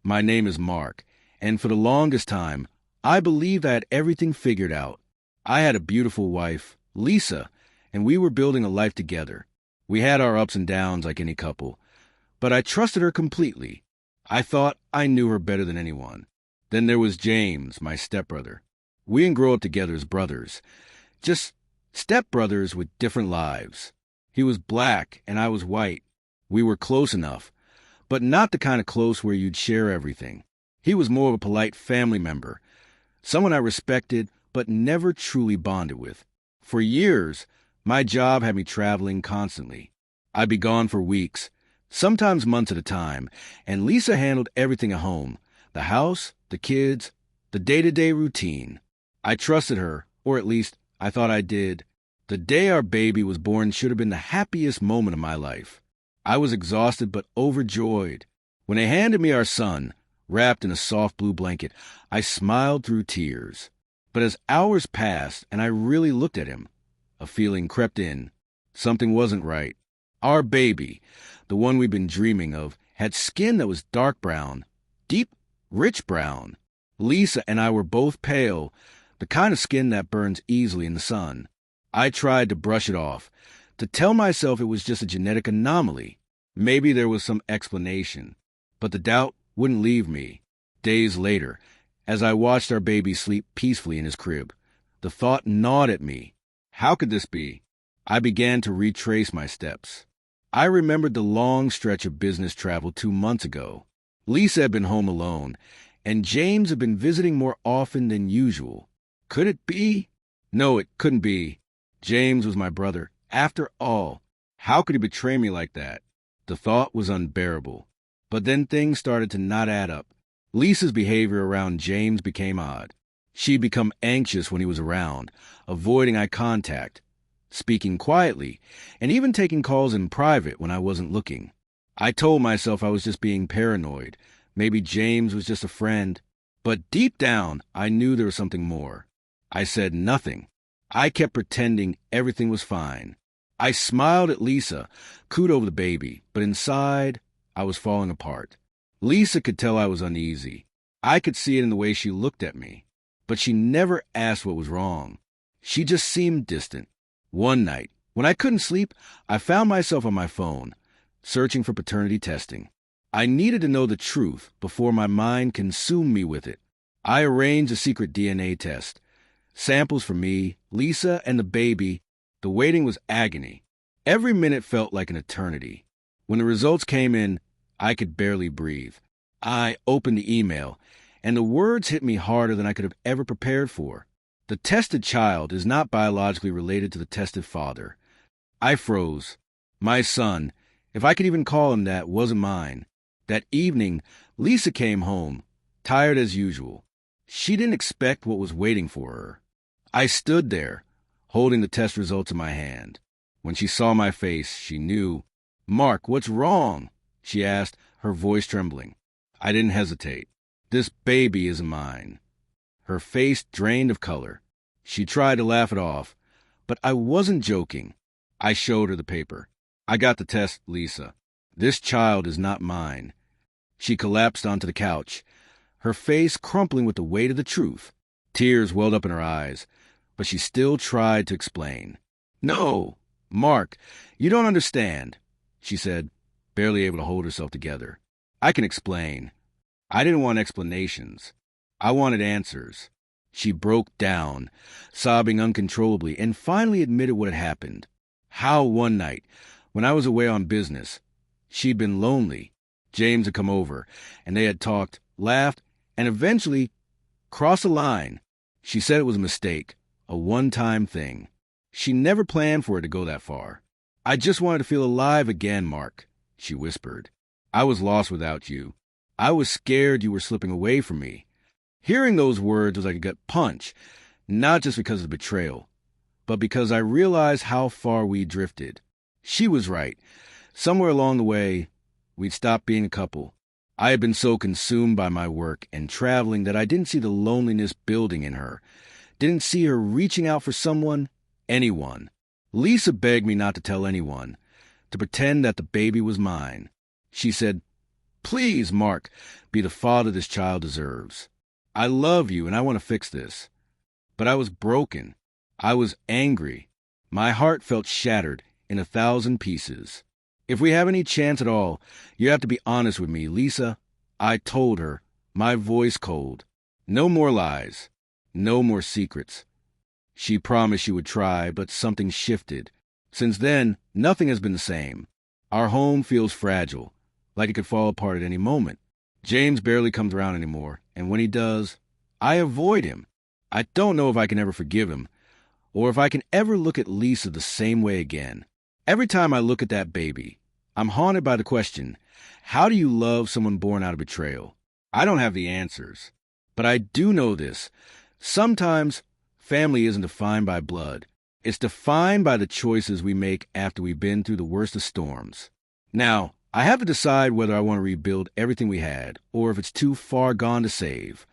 My name is Mark, and for the longest time, I believed I had everything figured out. I had a beautiful wife, Lisa, and we were building a life together. We had our ups and downs like any couple, but I trusted her completely. I thought I knew her better than anyone. Then there was James, my stepbrother. We didn't grow up together as brothers, just stepbrothers with different lives. He was black and I was white. We were close enough, but not the kind of close where you'd share everything. He was more of a polite family member, someone I respected but never truly bonded with. For years, my job had me traveling constantly. I'd be gone for weeks, sometimes months at a time, and Lisa handled everything at home, the house, the kids, the day-to-day routine. I trusted her, or at least I thought I did. The day our baby was born should have been the happiest moment of my life. I was exhausted but overjoyed. When they handed me our son, wrapped in a soft blue blanket, I smiled through tears. But as hours passed and I really looked at him, a feeling crept in. Something wasn't right. Our baby, the one we'd been dreaming of, had skin that was dark brown, deep, rich brown. Lisa and I were both pale, the kind of skin that burns easily in the sun. I tried to brush it off, to tell myself it was just a genetic anomaly. Maybe there was some explanation. But the doubt wouldn't leave me. Days later, as I watched our baby sleep peacefully in his crib, the thought gnawed at me. How could this be? I began to retrace my steps. I remembered the long stretch of business travel 2 months ago. Lisa had been home alone, and James had been visiting more often than usual. Could it be? No, it couldn't be. James was my brother. After all, how could he betray me like that? The thought was unbearable. But then things started to not add up. Lisa's behavior around James became odd. She'd become anxious when he was around, avoiding eye contact, speaking quietly, and even taking calls in private when I wasn't looking. I told myself I was just being paranoid. Maybe James was just a friend. But deep down, I knew there was something more. I said nothing. I kept pretending everything was fine. I smiled at Lisa, cooed over the baby, but inside, I was falling apart. Lisa could tell I was uneasy. I could see it in the way she looked at me. But she never asked what was wrong. She just seemed distant. One night, when I couldn't sleep, I found myself on my phone, searching for paternity testing. I needed to know the truth before my mind consumed me with it. I arranged a secret DNA test. Samples for me, Lisa, and the baby. The waiting was agony. Every minute felt like an eternity. When the results came in, I could barely breathe. I opened the email, and the words hit me harder than I could have ever prepared for. The tested child is not biologically related to the tested father. I froze. My son, if I could even call him that, wasn't mine. That evening, Lisa came home, tired as usual. She didn't expect what was waiting for her. I stood there, holding the test results in my hand. When she saw my face, she knew. "Mark, what's wrong?" she asked, her voice trembling. I didn't hesitate. "This baby isn't mine." Her face drained of color. She tried to laugh it off, but I wasn't joking. I showed her the paper. "I got the test, Lisa. This child is not mine." She collapsed onto the couch, her face crumpling with the weight of the truth. Tears welled up in her eyes, but she still tried to explain. "No, Mark, you don't understand," she said, barely able to hold herself together. "I can explain. I didn't want explanations. I wanted answers." She broke down, sobbing uncontrollably, and finally admitted what had happened. How one night, when I was away on business, she'd been lonely. James had come over, and they had talked, laughed, and eventually crossed a line. She said it was a mistake, a one-time thing. She never planned for it to go that far. "I just wanted to feel alive again, Mark," she whispered. "I was lost without you. I was scared you were slipping away from me." Hearing those words was like a gut punch, not just because of the betrayal, but because I realized how far we drifted. She was right. Somewhere along the way, we'd stopped being a couple. I had been so consumed by my work and traveling that I didn't see the loneliness building in her, didn't see her reaching out for someone, anyone. Lisa begged me not to tell anyone, to pretend that the baby was mine. She said, Please, Mark, be the father this child deserves. I love you and I want to fix this. But I was broken. I was angry. My heart felt shattered in 1,000 pieces. If we have any chance at all, you have to be honest with me, Lisa. I told her, my voice cold. No more lies. No more secrets. She promised she would try, but something shifted. Since then, nothing has been the same. Our home feels fragile, like it could fall apart at any moment. James barely comes around anymore, and when he does, I avoid him. I don't know if I can ever forgive him, or if I can ever look at Lisa the same way again. Every time I look at that baby, I'm haunted by the question, how do you love someone born out of betrayal? I don't have the answers, but I do know this. Sometimes family isn't defined by blood. It's defined by the choices we make after we've been through the worst of storms. Now, I have to decide whether I want to rebuild everything we had, or if it's too far gone to save.